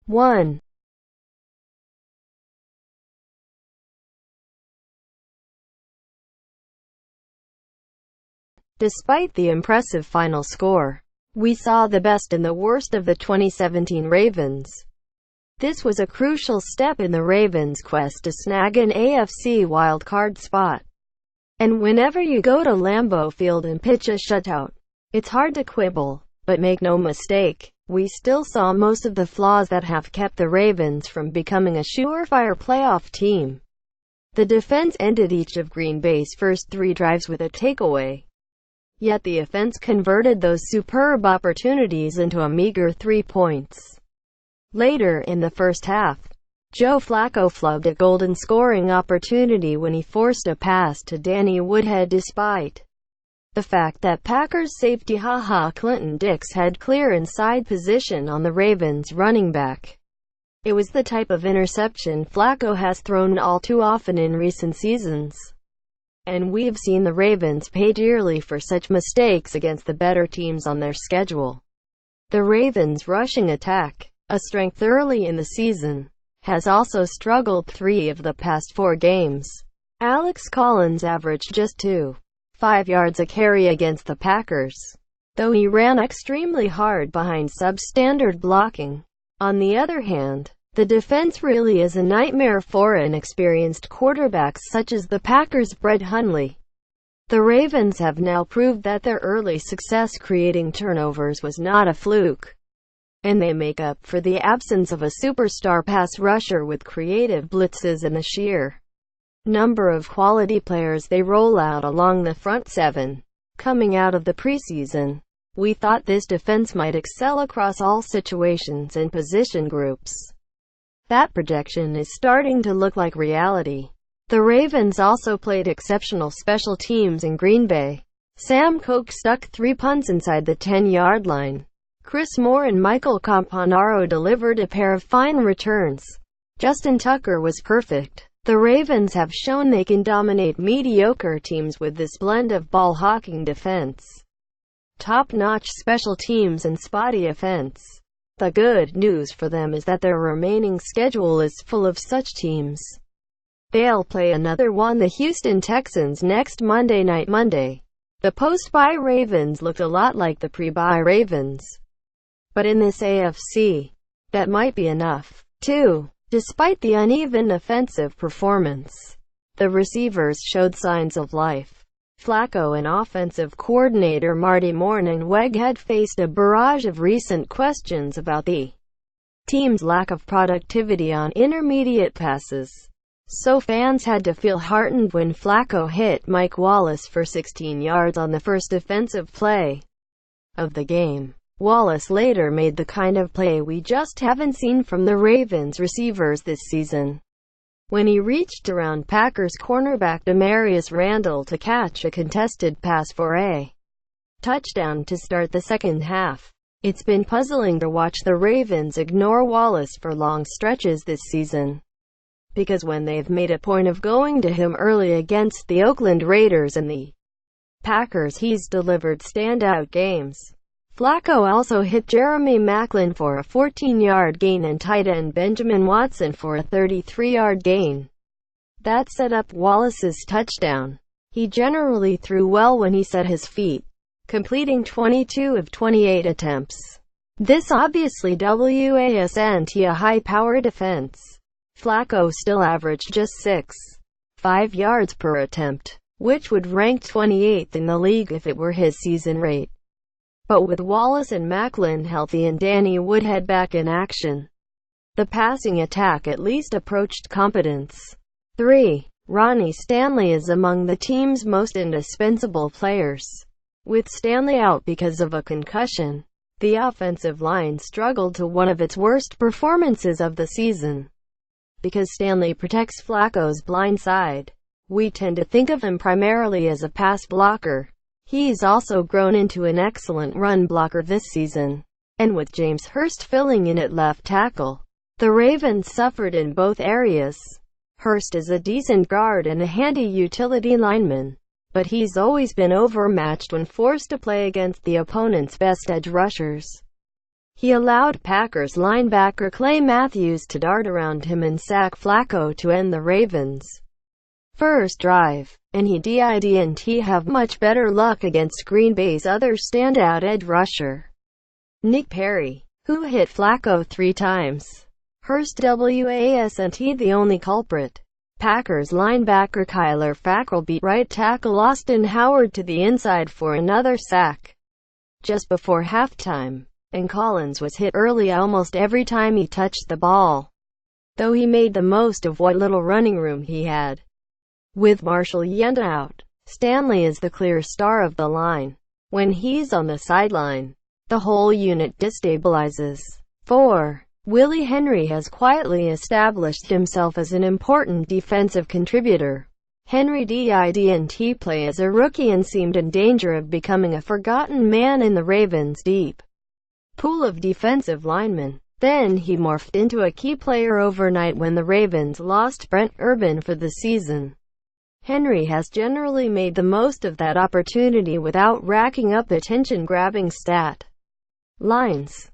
1. Despite the impressive final score, we saw the best and the worst of the 2017 Ravens. This was a crucial step in the Ravens' quest to snag an AFC wildcard spot. And whenever you go to Lambeau Field and pitch a shutout, it's hard to quibble. But make no mistake, we still saw most of the flaws that have kept the Ravens from becoming a surefire playoff team. The defense ended each of Green Bay's first 3 drives with a takeaway. Yet the offense converted those superb opportunities into a meager 3 points. Later in the first half, Joe Flacco flubbed a golden scoring opportunity when he forced a pass to Danny Woodhead despite the fact that Packers safety Clinton Dix had clear inside position on the Ravens running back. It was the type of interception Flacco has thrown all too often in recent seasons. And we've seen the Ravens pay dearly for such mistakes against the better teams on their schedule. The Ravens' rushing attack, a strength early in the season, has also struggled 3 of the past 4 games. Alex Collins averaged just 2.5 yards a carry against the Packers, though he ran extremely hard behind substandard blocking. On the other hand, the defense really is a nightmare for inexperienced quarterbacks such as the Packers' Brett Hundley. The Ravens have now proved that their early success creating turnovers was not a fluke, and they make up for the absence of a superstar pass rusher with creative blitzes and the sheer number of quality players they roll out along the front 7. Coming out of the preseason, we thought this defense might excel across all situations and position groups. That projection is starting to look like reality. The Ravens also played exceptional special teams in Green Bay. Sam Koch stuck 3 punts inside the 10-yard line. Chris Moore and Michael Campanaro delivered a pair of fine returns. Justin Tucker was perfect. The Ravens have shown they can dominate mediocre teams with this blend of ball-hawking defense, top-notch special teams and spotty offense. The good news for them is that their remaining schedule is full of such teams. They'll play another one, the Houston Texans, next Monday night. The post-bye Ravens looked a lot like the pre-bye Ravens. But in this AFC, that might be enough, too. Despite the uneven offensive performance, the receivers showed signs of life. Flacco and offensive coordinator Marty Mornhinweg had faced a barrage of recent questions about the team's lack of productivity on intermediate passes, so fans had to feel heartened when Flacco hit Mike Wallace for 16 yards on the first defensive play of the game. Wallace later made the kind of play we just haven't seen from the Ravens receivers this season, when he reached around Packers cornerback Demarius Randall to catch a contested pass for a touchdown to start the second half. It's been puzzling to watch the Ravens ignore Wallace for long stretches this season, because when they've made a point of going to him early against the Oakland Raiders and the Packers, he's delivered standout games. Flacco also hit Jeremy Maclin for a 14-yard gain and tight end Benjamin Watson for a 33-yard gain. That set up Wallace's touchdown. He generally threw well when he set his feet, completing 22 of 28 attempts. This obviously wasn't a high-powered defense. Flacco still averaged just 6.5 yards per attempt, which would rank 28th in the league if it were his season rate. But with Wallace and Maclin healthy and Danny Woodhead back in action, the passing attack at least approached competence. 3. Ronnie Stanley is among the team's most indispensable players. With Stanley out because of a concussion, the offensive line struggled to one of its worst performances of the season. Because Stanley protects Flacco's blind side, we tend to think of him primarily as a pass blocker. He's also grown into an excellent run blocker this season. And with James Hurst filling in at left tackle, the Ravens suffered in both areas. Hurst is a decent guard and a handy utility lineman, but he's always been overmatched when forced to play against the opponent's best edge rushers. He allowed Packers linebacker Clay Matthews to dart around him and sack Flacco to end the Ravens' first drive, and he didn't have much better luck against Green Bay's other standout edge rusher, Nick Perry, who hit Flacco 3 times. Hurst wasn't the only culprit. Packers linebacker Kyler Fackrell beat right tackle Austin Howard to the inside for another sack just before halftime, and Collins was hit early almost every time he touched the ball, though he made the most of what little running room he had. With Marshall Yanda out, Stanley is the clear star of the line. When he's on the sideline, the whole unit destabilizes. 4. Willie Henry has quietly established himself as an important defensive contributor. Henry didn't play as a rookie and seemed in danger of becoming a forgotten man in the Ravens' deep pool of defensive linemen. Then he morphed into a key player overnight when the Ravens lost Brent Urban for the season. Henry has generally made the most of that opportunity without racking up attention-grabbing stat lines.